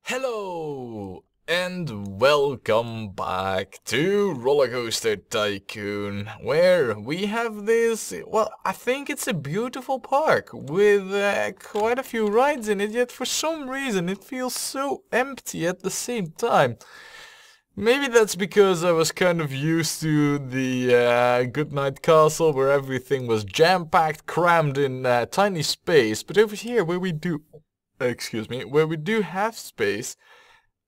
Hello and welcome back to Rollercoaster Tycoon, where we have this, well, I think it's a beautiful park with quite a few rides in it, yet for some reason it feels so empty at the same time. Maybe that's because I was kind of used to the Goodnight Castle where everything was jam-packed, crammed in tiny space, but over here where we do have space,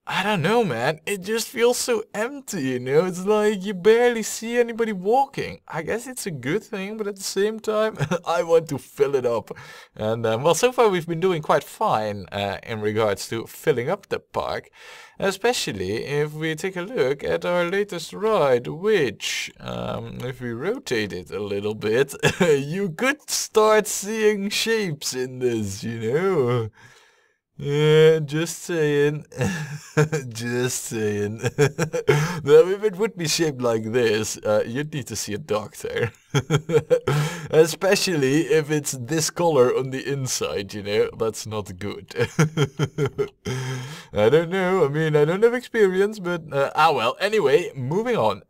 I don't know, man, it just feels so empty, you know? It's like you barely see anybody walking. I guess it's a good thing, but at the same time, I want to fill it up. And, well, so far we've been doing quite fine in regards to filling up the park. Especially if we take a look at our latest ride, which, if we rotate it a little bit, you could start seeing shapes in this, you know? Yeah, just saying. Just saying. Now, if it would be shaped like this, you'd need to see a doctor. Especially if it's this color on the inside, you know? That's not good. I don't know. I mean, I don't have experience, but... well, anyway, moving on.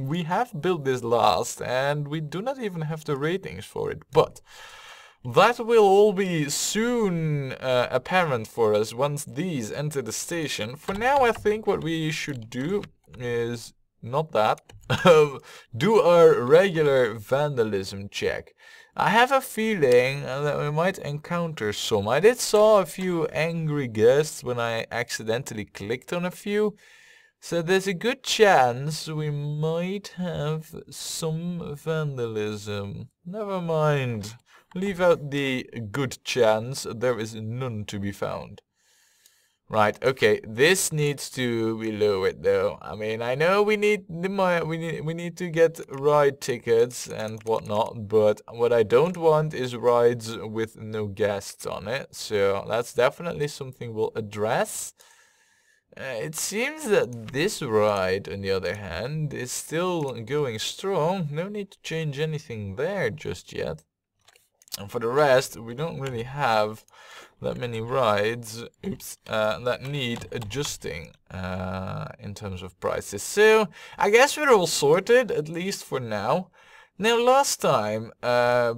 We have built this last, and we do not even have the ratings for it, but... that will all be soon apparent for us once these enter the station. For now, I think what we should do is not that. Do our regular vandalism check. I have a feeling that we might encounter some. I did saw a few angry guests when I accidentally clicked on a few. So there's a good chance we might have some vandalism. Never mind. Leave out the good chance, there is none to be found. Right, okay, this needs to be lowered though. I mean, I know we need to get ride tickets and whatnot, but what I don't want is rides with no guests on it. So that's definitely something we'll address. It seems that this ride, on the other hand, is still going strong. No need to change anything there just yet. And for the rest, we don't really have that many rides that need adjusting in terms of prices. So, I guess we're all sorted, at least for now. Now, last time,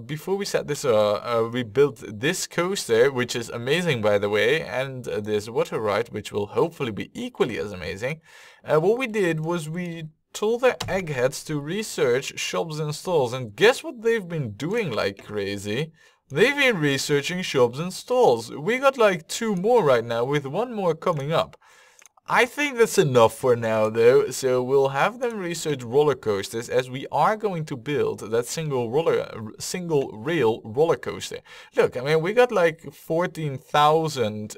before we set this up, we built this coaster, which is amazing, by the way, and this water ride, which will hopefully be equally as amazing. What we did was we told their eggheads to research shops and stalls, and guess what they've been doing like crazy? They've been researching shops and stalls. We got like 2 more right now, with 1 more coming up. I think that's enough for now though, so we'll have them research roller coasters, as we are going to build that single rail roller coaster. Look, I mean, we got like 14,000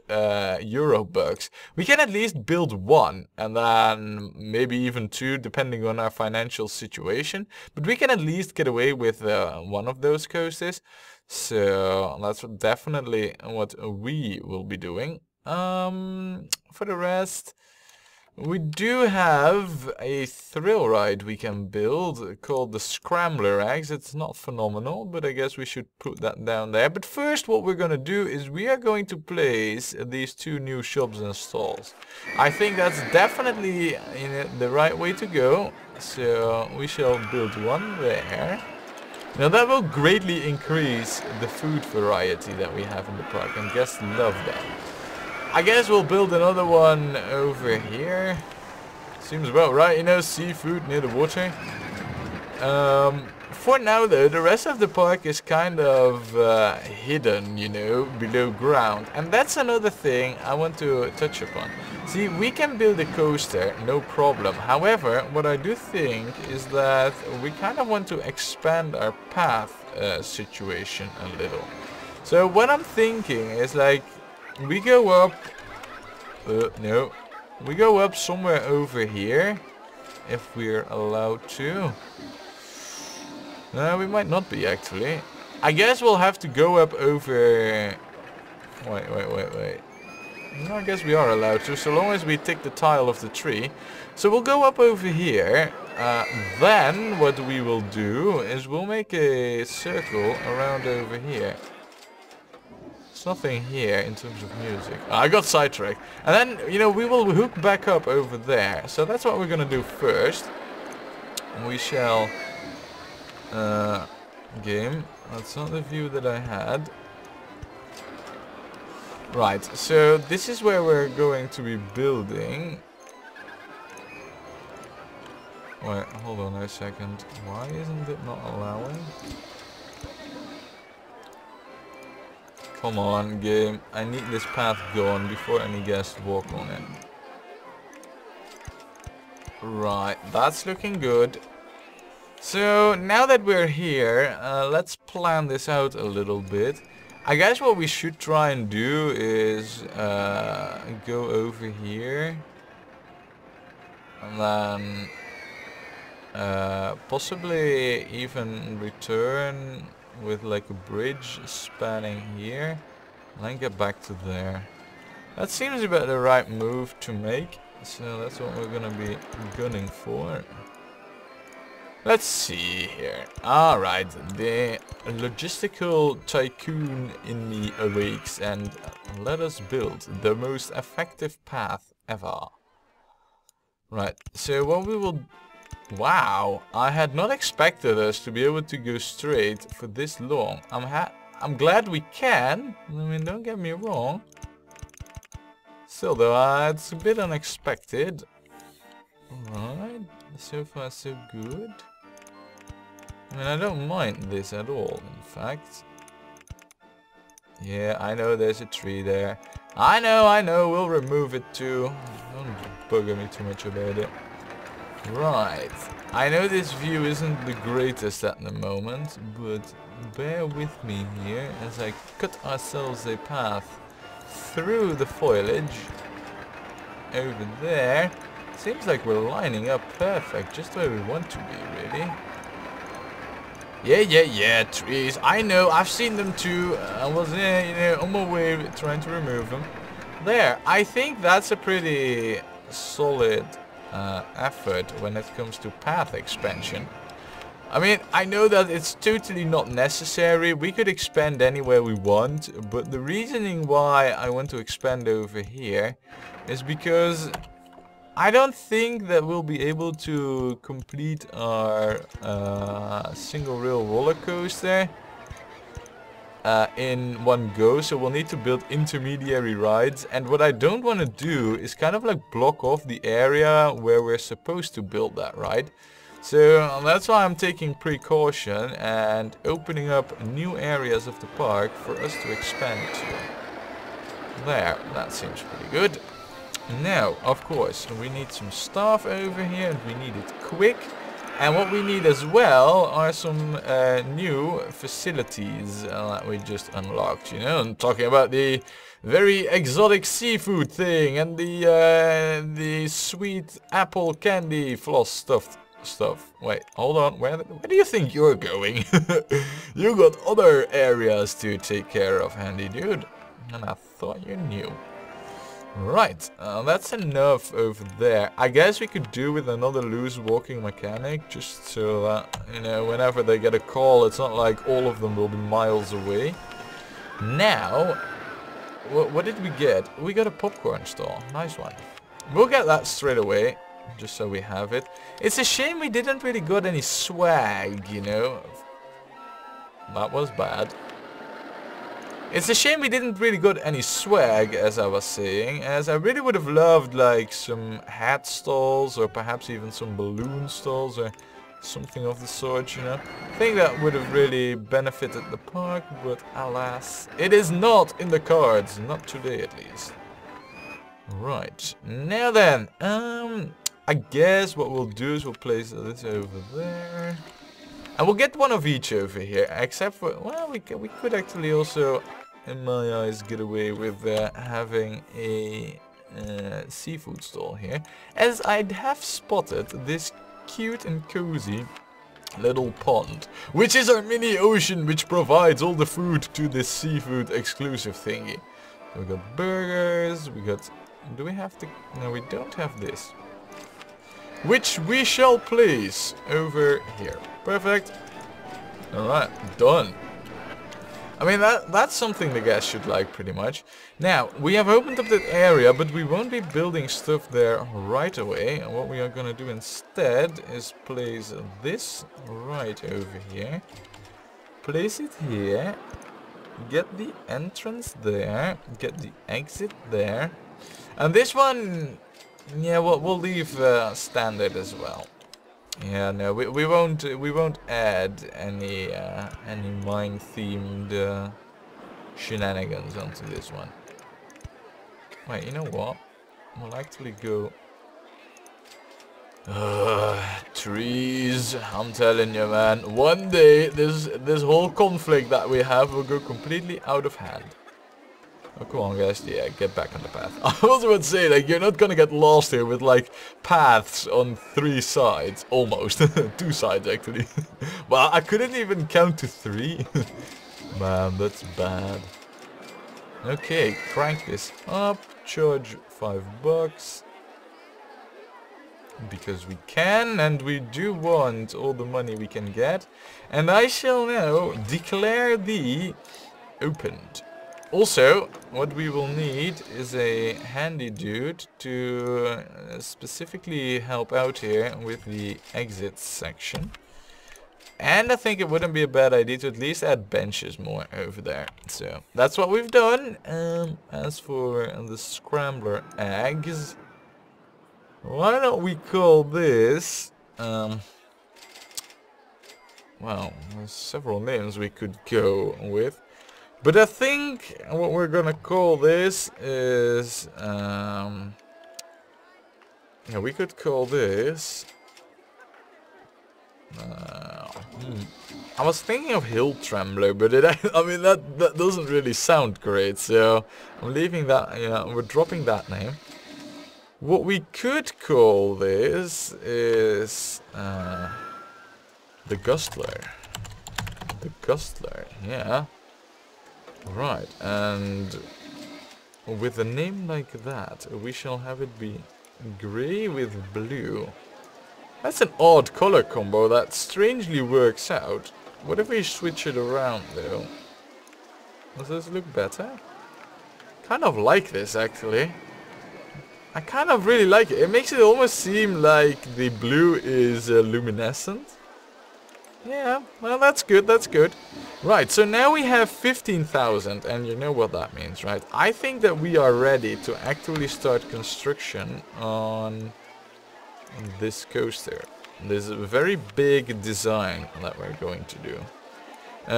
euro bucks. We can at least build 1, and then maybe even 2 depending on our financial situation, but we can at least get away with 1 of those coasters. So that's definitely what we will be doing. For the rest, we do have a thrill ride we can build called the Scrambler Eggs. It's not phenomenal, but I guess we should put that down there. But first, what we're going to do is we are going to place these 2 new shops and stalls. I think that's definitely the right way to go. So we shall build 1 there. Now that will greatly increase the food variety that we have in the park, and guests love that. I guess we'll build another one over here. Seems about right, you know, seafood near the water. For now though, the rest of the park is kind of hidden, you know, below ground. And that's another thing I want to touch upon. See, we can build a coaster, no problem. However, what I do think is that we kind of want to expand our path situation a little. So what I'm thinking is like, we go up, we go up somewhere over here, if we're allowed to. No, we might not be actually. I guess we'll have to go up over, wait. No, I guess we are allowed to, so long as we tick the tile of the tree. So we'll go up over here, then what we will do is we'll make a circle around over here. There's nothing here in terms of music. I got sidetracked. And then, you know, we will hook back up over there. So that's what we're gonna do first. We shall... game. That's not the view that I had. Right, so this is where we're going to be building. Wait, hold on a second. Why isn't it not allowing? Come on, game. I need this path gone before any guests walk on it. Right, that's looking good. So, now that we're here, let's plan this out a little bit. I guess what we should try and do is go over here. And then possibly even return with like a bridge spanning here. And then get back to there. That seems about the right move to make. So that's what we're gonna be gunning for. Let's see here. Alright, the logistical tycoon in me awakes and let us build the most effective path ever. Right, so what we will... Wow, I had not expected us to be able to go straight for this long. I'm glad we can. I mean, don't get me wrong. Still though, it's a bit unexpected. Alright, so far so good. I mean, I don't mind this at all, in fact. Yeah, I know there's a tree there. I know, we'll remove it too. Don't bugger me too much about it. Right. I know this view isn't the greatest at the moment, but bear with me here as I cut ourselves a path through the foliage over there. Seems like we're lining up perfect, just where we want to be, really. Yeah, trees. I know, I've seen them too. I was, on my way trying to remove them. There, I think that's a pretty solid effort when it comes to path expansion. I mean, I know that it's totally not necessary. We could expand anywhere we want, but the reasoning why I want to expand over here is because I don't think that we'll be able to complete our single rail roller coaster in one go, so we'll need to build intermediary rides. And what I don't want to do is kind of like block off the area where we're supposed to build that ride. So that's why I'm taking precaution and opening up new areas of the park for us to expand to. There, that seems pretty good. Now, of course, we need some stuff over here and we need it quick. And what we need as well are some new facilities that we just unlocked, you know. I'm talking about the very exotic seafood thing and the sweet apple candy floss stuff. Wait, hold on. Where do you think you're going? You got other areas to take care of, handy dude. And I thought you knew. Right, that's enough over there. I guess we could do with another loose walking mechanic, just so that, you know, whenever they get a call, it's not like all of them will be miles away. Now, what did we get? We got a popcorn stall. Nice one. We'll get that straight away, just so we have it. It's a shame we didn't really got any swag, you know. That was bad. It's a shame we didn't really got any swag, as I was saying, as I really would have loved like some hat stalls or perhaps even some balloon stalls or something of the sort, you know. I think that would have really benefited the park, but alas, it is not in the cards, not today at least. Right, now then, I guess what we'll do is we'll place this over there. And we'll get one of each over here, except for, well, we could actually also, in my eyes, get away with having a seafood stall here, as I have spotted this cute and cozy little pond, which is our mini ocean, which provides all the food to this seafood exclusive thingy. So we got burgers, we got, do we have to, no, we don't have this, which we shall place over here. Perfect. Alright, done. I mean, that's something the guys should like pretty much. Now, we have opened up that area, but we won't be building stuff there right away. And what we are going to do instead is place this right over here. Place it here. Get the entrance there. Get the exit there. And this one, yeah, we'll leave standard as well. Yeah, no, we won't add any mine themed shenanigans onto this one. Wait, you know what? We'll actually go. Trees. I'm telling you, man. One day this whole conflict that we have will go completely out of hand. Oh, come on, guys. Yeah, get back on the path. I was about to say, like, you're not gonna get lost here with, like, paths on 3 sides. Almost. 2 sides, actually. Well, I couldn't even count to 3. Man, that's bad. Okay, crank this up. Charge $5. Because we can, and we do want all the money we can get. And I shall now declare thee opened. Also, what we will need is a handy dude to specifically help out here with the exit section. And I think it wouldn't be a bad idea to at least add benches more over there. So, that's what we've done. As for the scrambler eggs, why don't we call this... well, there's several names we could go with. But I think what we're gonna call this is, yeah, we could call this, I was thinking of Hill Trembler, but I mean that doesn't really sound great, so I'm leaving that, yeah, we're dropping that name. What we could call this is, the Gustler. The Gustler, yeah. Right, and with a name like that, we shall have it be grey with blue. That's an odd color combo that strangely works out. What if we switch it around, though? Does this look better? Kind of like this, actually. I kind of really like it. It makes it almost seem like the blue is luminescent. Yeah, well, that's good, that's good. Right, so now we have 15,000, and you know what that means, right? I think that we are ready to actually start construction on this coaster. This very big design that we're going to do.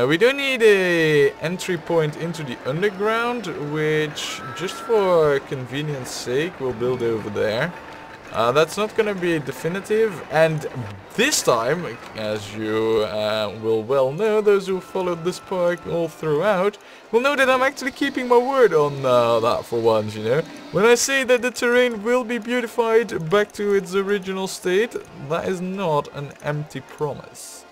We do need a entry point into the underground, which, just for convenience sake, we'll build over there. That's not going to be definitive, and this time, as you will well know, those who followed this park all throughout, will know that I'm actually keeping my word on that for once, you know. When I say that the terrain will be beautified back to its original state, that is not an empty promise.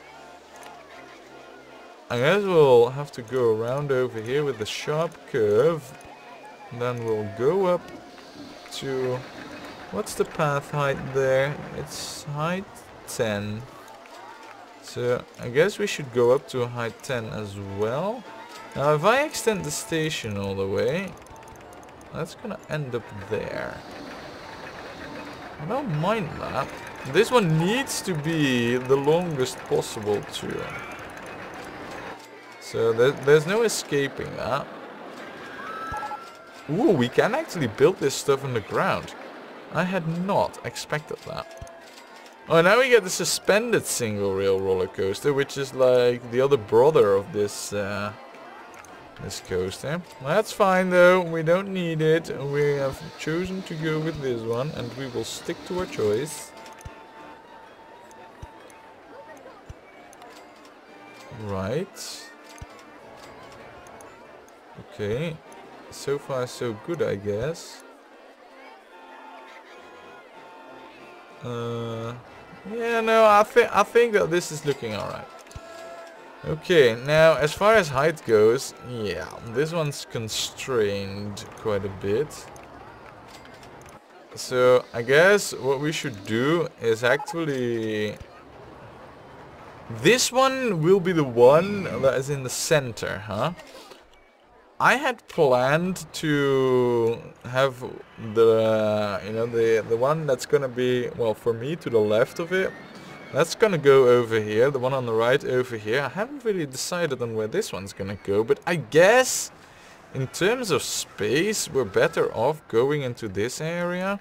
I guess we'll have to go around over here with the sharp curve, then we'll go up to... What's the path height there? It's height 10. So I guess we should go up to height 10 as well. Now if I extend the station all the way, that's gonna end up there. I don't mind that. This one needs to be the longest possible too. So there's no escaping that. Ooh, we can actually build this stuff on the ground. I had not expected that. Oh, now we get the suspended single rail roller coaster, which is like the other brother of this this coaster. That's fine though, we don't need it. We have chosen to go with this one, and we will stick to our choice. Right. Okay. So far so good, I guess. Yeah, no, I think that this is looking alright. Okay, now as far as height goes, yeah, this one's constrained quite a bit. So I guess what we should do is actually This one will be the one that is in the center, huh? I had planned to have the, you know, the one that's gonna be, well, for me to the left of it. That's gonna go over here, the one on the right over here. I haven't really decided on where this one's gonna go, but I guess in terms of space, we're better off going into this area.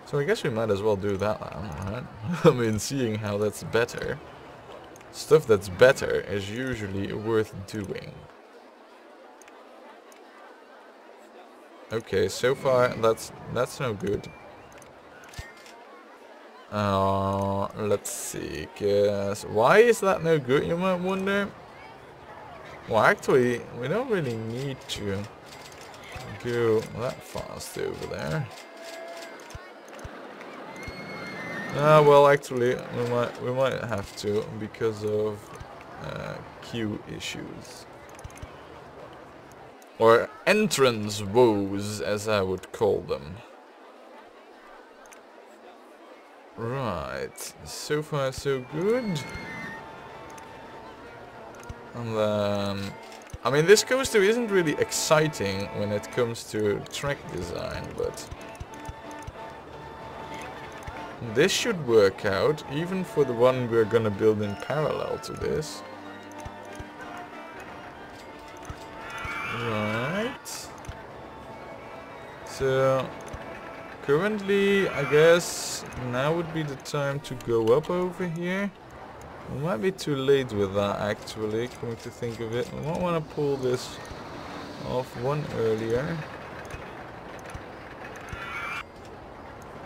So I guess we might as well do that now, right? I mean, seeing how that's better. Stuff that's better is usually worth doing. Okay, so far that's no good. Let's see, cause why is that no good, you might wonder? Well, actually, we don't really need to go that fast over there. Well, actually, we might have to because of queue issues. Or entrance woes, as I would call them. Right, so far so good. And then, I mean, this coaster isn't really exciting when it comes to track design, but this should work out, even for the one we're gonna build in parallel to this. Right. So, currently, I guess now would be the time to go up over here. We might be too late with that, actually, coming to think of it. We might want to pull this off one earlier.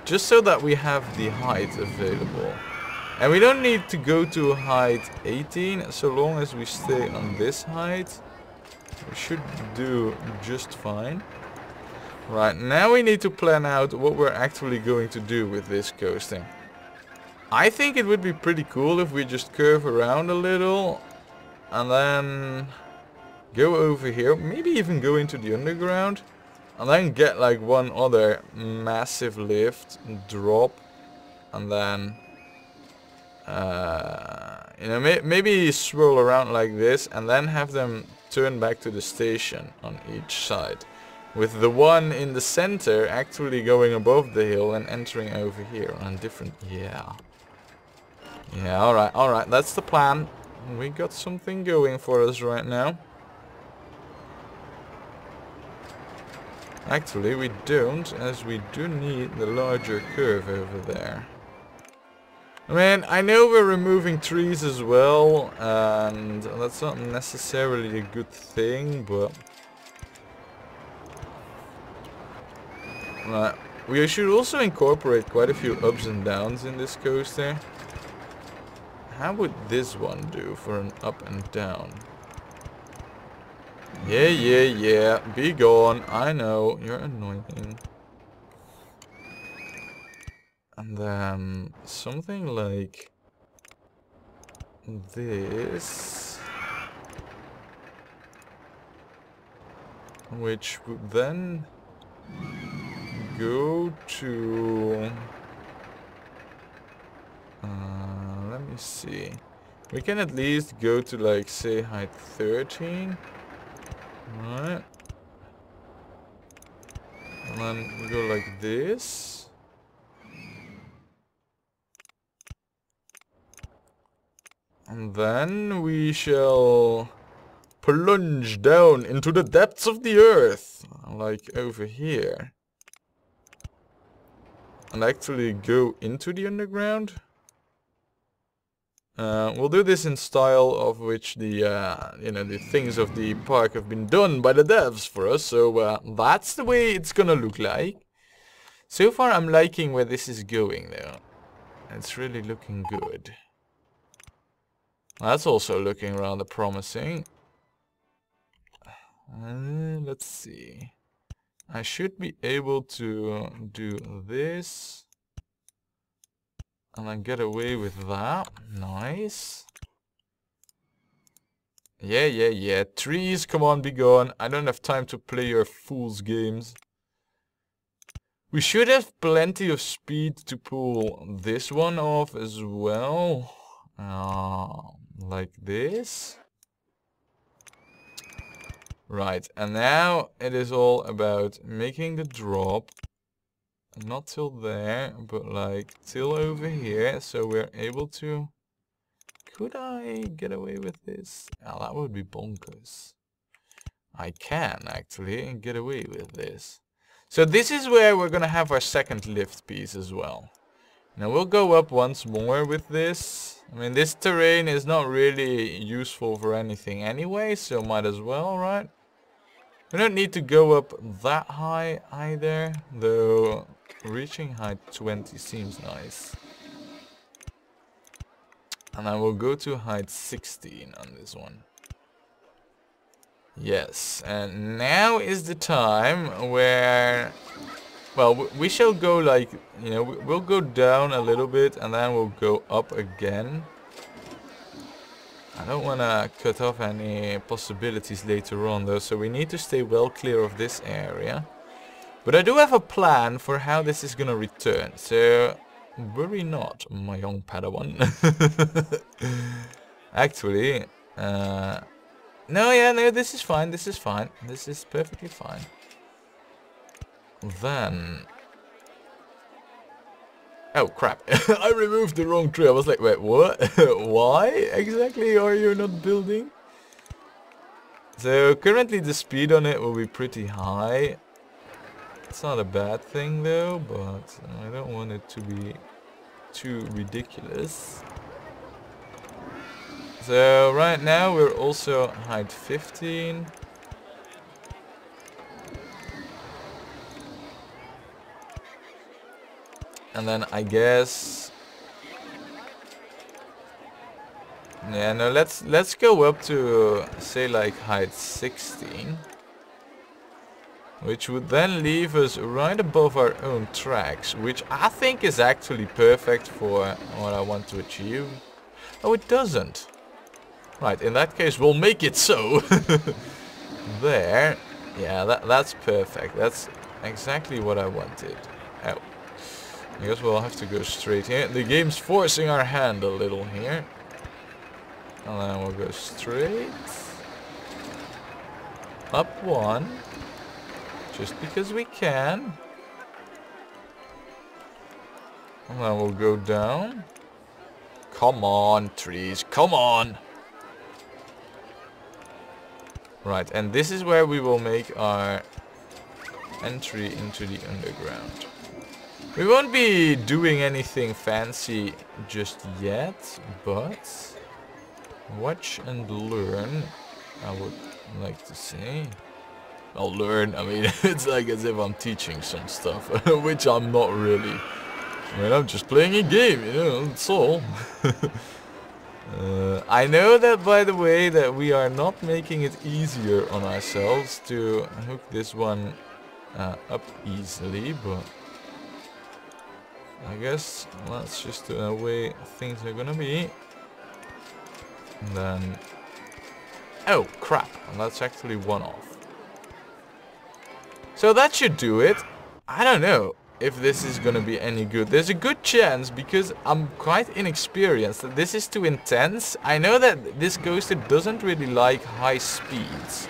Just so that we have the height available. And we don't need to go to height 18, so long as we stay on this height. We should do just fine. Right, now we need to plan out what we're actually going to do with this coaster. I think it would be pretty cool if we just curve around a little and then go over here, maybe even go into the underground and then get like one other massive lift, drop, and then you know, maybe swirl around like this and then have them turn back to the station on each side, with the one in the center actually going above the hill and entering over here on a different... Yeah, alright, that's the plan. We got something going for us right now. Actually, we don't, as we do need the larger curve over there. I mean, I know we're removing trees as well, and that's not necessarily a good thing, but... Right, we should also incorporate quite a few ups and downs in this coaster. How would this one do for an up and down? Yeah, be gone, I know, you're annoying. And then something like this, which would then go to, let me see, we can at least go to like say height 13, right, and then we go like this. And then we shall plunge down into the depths of the earth, like over here. And actually go into the underground. We'll do this in style of which the, you know, the things of the park have been done by the devs for us. So that's the way it's gonna look like. So far I'm liking where this is going though. It's really looking good. That's also looking rather promising. Let's see. I should be able to do this. And then get away with that. Nice. Yeah. Trees, come on, be gone. I don't have time to play your fool's games. We should have plenty of speed to pull this one off as well. Like this. Right, and now it is all about making the drop. Not till there, but like till over here, so we're able to... Could I get away with this? Oh, that would be bonkers. I can actually get away with this. So this is where we're gonna have our second lift piece as well. Now we'll go up once more with this. I mean, this terrain is not really useful for anything anyway, so might as well, right? We don't need to go up that high either, though reaching height 20 seems nice. And I will go to height 16 on this one. Yes, and now is the time where... Well, we shall go like, you know, we'll go down a little bit and then we'll go up again. I don't want to cut off any possibilities later on though, so we need to stay well clear of this area. But I do have a plan for how this is going to return, so worry not, my young Padawan. Actually, no, this is fine, this is fine, this is perfectly fine. Then... Oh crap, I removed the wrong tree. I was like, wait, what? Why exactly are you not building? So currently the speed on it will be pretty high. It's not a bad thing though, but I don't want it to be too ridiculous. So right now we're also height 15. And then I guess... Yeah, no, let's go up to, say, like height 16. Which would then leave us right above our own tracks, which I think is actually perfect for what I want to achieve. Oh, it doesn't. Right, in that case we'll make it so. There. Yeah, that's perfect. That's exactly what I wanted. Oh. I guess we'll have to go straight here. The game's forcing our hand a little here. And then we'll go straight. Up one. Just because we can. And then we'll go down. Come on, trees. Come on. Right, and this is where we will make our entry into the underground. We won't be doing anything fancy just yet, but watch and learn, I would like to say. I'll learn, I mean, it's like as if I'm teaching some stuff, which I'm not really. I mean, I'm just playing a game, you know, that's all. I know that, by the way, that we are not making it easier on ourselves to hook this one up easily, but... I guess that's just the way things are gonna be. And then... Oh, crap. And that's actually one off. So that should do it. I don't know if this is gonna be any good. There's a good chance, because I'm quite inexperienced, that this is too intense. I know that this coaster doesn't really like high speeds.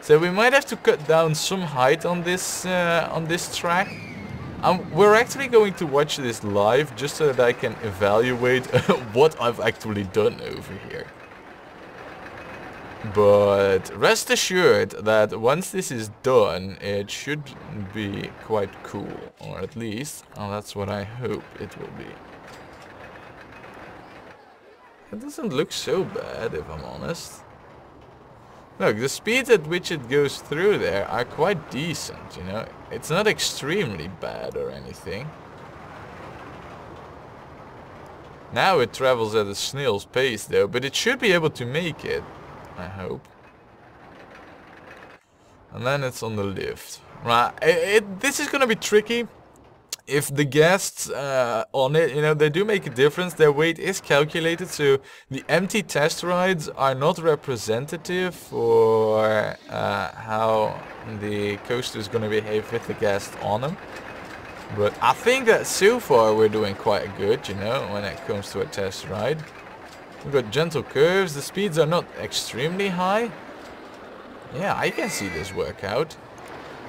So we might have to cut down some height on this track. We're actually going to watch this live just so that I can evaluate what I've actually done over here. But rest assured that once this is done, it should be quite cool. Or at least, that's what I hope it will be. It doesn't look so bad, if I'm honest. Look, the speeds at which it goes through there are quite decent, you know. It's not extremely bad or anything. Now it travels at a snail's pace though, but it should be able to make it, I hope. And then it's on the lift. Right, this is gonna be tricky. If the guests on it, you know, they do make a difference. Their weight is calculated, so the empty test rides are not representative for how the coaster is going to behave with the guests on them. But I think that so far we're doing quite good, you know, when it comes to a test ride. We've got gentle curves. The speeds are not extremely high. Yeah, I can see this work out.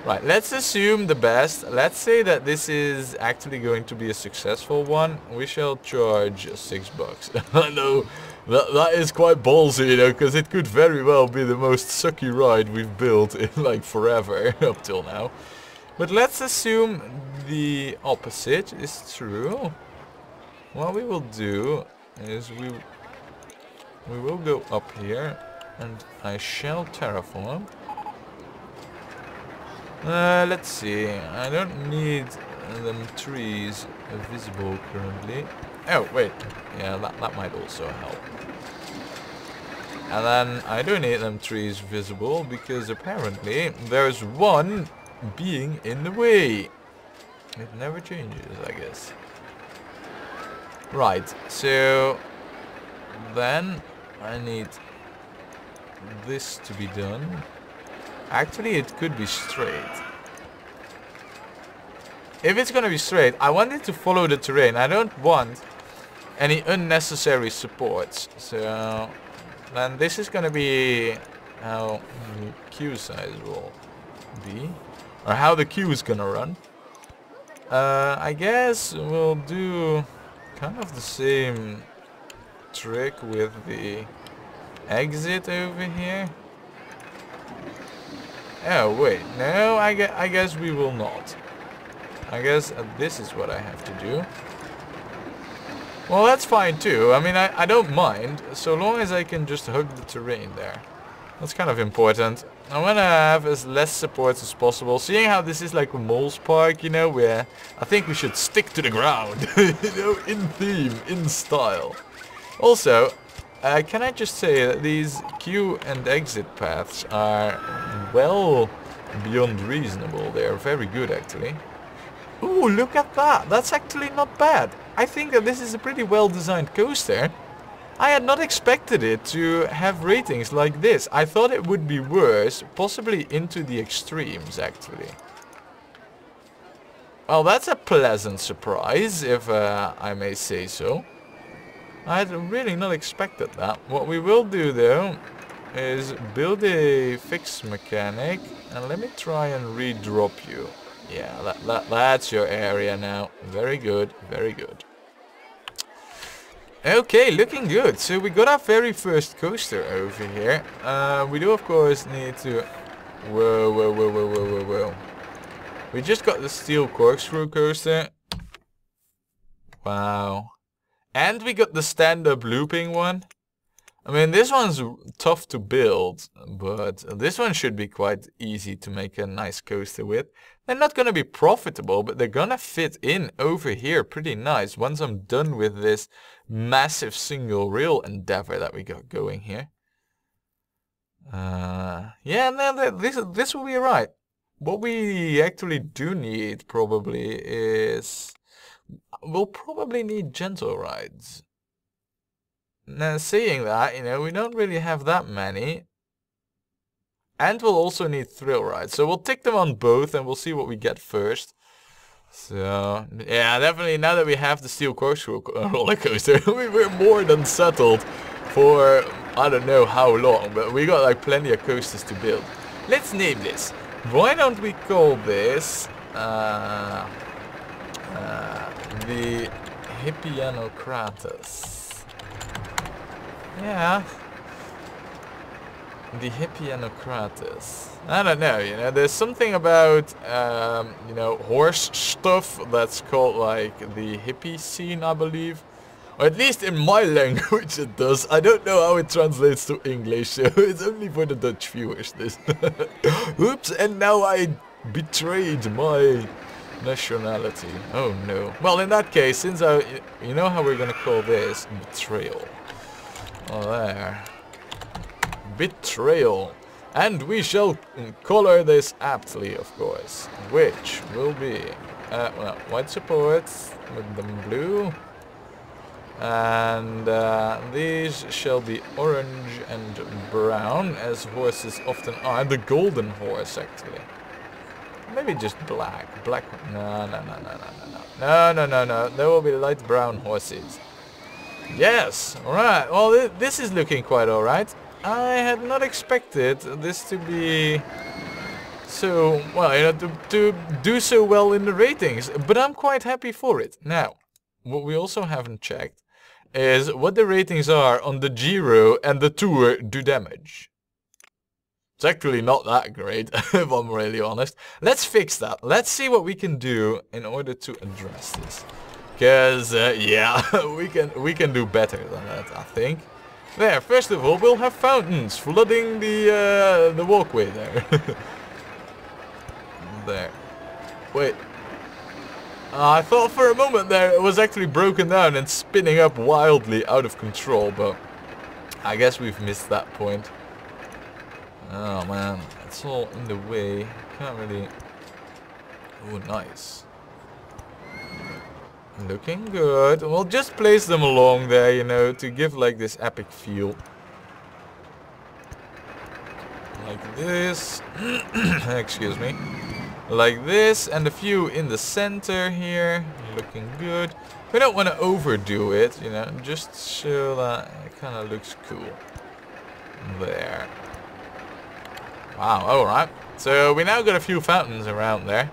Right, let's assume the best. Let's say that this is actually going to be a successful one. We shall charge $6. I know that is quite ballsy, you know, because it could very well be the most sucky ride we've built in like forever up till now. But let's assume the opposite is true. What we will do is we will go up here and I shall terraform. Let's see. I don't need them trees visible currently. Oh, wait. Yeah, that might also help. And then I don't need them trees visible because apparently there's one being in the way. It never changes, I guess. Right, so then I need this to be done. Actually, it could be straight. If it's gonna be straight, I want it to follow the terrain. I don't want any unnecessary supports. So then this is gonna be how the queue size will be, or how the queue is gonna run. I guess we'll do kind of the same trick with the exit over here. Oh wait, no, I guess we will not. I guess this is what I have to do. Well, that's fine too. I mean, I don't mind, so long as I can just hug the terrain there. That's kind of important. I want to have as less supports as possible. Seeing how this is like a mole's park, you know, where I think we should stick to the ground. You know, in theme, in style. Also, can I just say that these queue and exit paths are well beyond reasonable. They are very good, actually. Ooh, look at that. That's actually not bad. I think that this is a pretty well-designed coaster. I had not expected it to have ratings like this. I thought it would be worse, possibly into the extremes, actually. Well, that's a pleasant surprise, if I may say so. I had really not expected that. What we will do, though, is build a fixed mechanic. And let me try and re-drop you. Yeah, that's your area now. Very good, very good. Okay, looking good. So we got our very first coaster over here. We do, of course, need to... Whoa. We just got the steel corkscrew coaster. Wow. And we got the stand-up looping one. I mean, this one's tough to build, but this one should be quite easy to make a nice coaster with. They're not going to be profitable, but they're going to fit in over here pretty nice once I'm done with this massive single rail endeavor that we got going here. Yeah, no, this will be right. What we actually do need probably is... We'll probably need gentle rides. Now, saying that, you know, we don't really have that many. And we'll also need thrill rides. So we'll tick them on both and we'll see what we get first. So, yeah, definitely now that we have the steel corkscrew roller coaster, we were more than settled for I don't know how long. But we got like plenty of coasters to build. Let's name this. Why don't we call this the Hippianocratus? Yeah. The Hippianocratus. I don't know, you know, there's something about, you know, horse stuff that's called like the hippie scene, I believe. Or at least in my language it does. I don't know how it translates to English, so it's only for the Dutch viewers, this. Oops, and now I betrayed my nationality. Oh no. Well, in that case, since you know how we're gonna call this? Betrayal. Oh, there. Betrayal. And we shall color this aptly, of course. Which will be, well, white supports with them blue. And these shall be orange and brown, as horses often are. The golden horse, actually. Maybe just black. No. There will be light brown horses. Yes, alright. Well, this is looking quite alright. I had not expected this to be so, well, you know, to do so well in the ratings, but I'm quite happy for it. Now, what we also haven't checked is what the ratings are on the Giro and the Tour do damage. It's actually not that great, if I'm really honest. Let's fix that. Let's see what we can do in order to address this. Because, yeah, we can do better than that, I think. There, first of all, we'll have fountains flooding the walkway there. There. Wait. I thought for a moment there it was actually broken down and spinning up wildly out of control, but I guess we've missed that point. Oh man, it's all in the way. Can't really... Oh, nice. Looking good. We'll just place them along there, you know, to give like this epic feel. Like this. Excuse me. Like this, and a few in the center here. Looking good. We don't want to overdo it, you know, just so that it kind of looks cool. There. Wow, alright. So we now got a few fountains around there.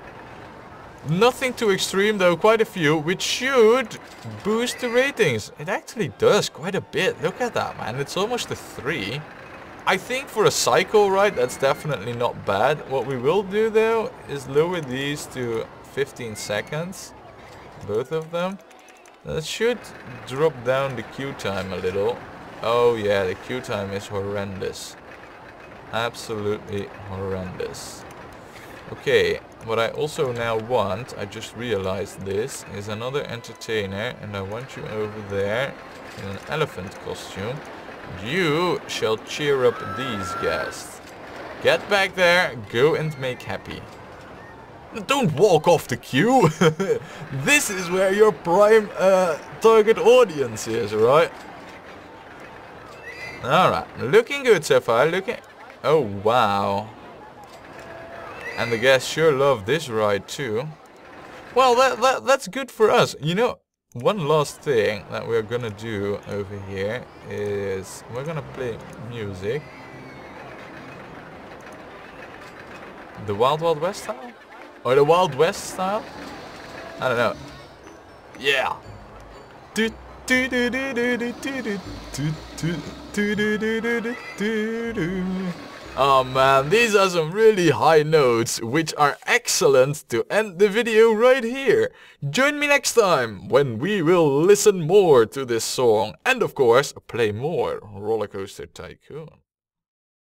Nothing too extreme though, quite a few, which should boost the ratings. It actually does quite a bit. Look at that, man. It's almost a 3. I think for a cycle ride, that's definitely not bad. What we will do though is lower these to 15 seconds. Both of them. That should drop down the queue time a little. Oh yeah, the queue time is horrendous. Absolutely horrendous. Okay, what I also now want, I just realized this, is another entertainer, and I want you over there in an elephant costume. You shall cheer up these guests. Get back there, go and make happy. Don't walk off the queue! This is where your prime target audience is, right? Alright, looking good so far, looking... Oh wow. And the guests sure love this ride too. Well, that's good for us. You know, one last thing that we're gonna do over here is we're gonna play music. The Wild Wild West style? Or the Wild West style? I don't know. Yeah. Oh man, these are some really high notes, which are excellent to end the video right here. Join me next time, when we will listen more to this song, and of course, play more Rollercoaster Tycoon.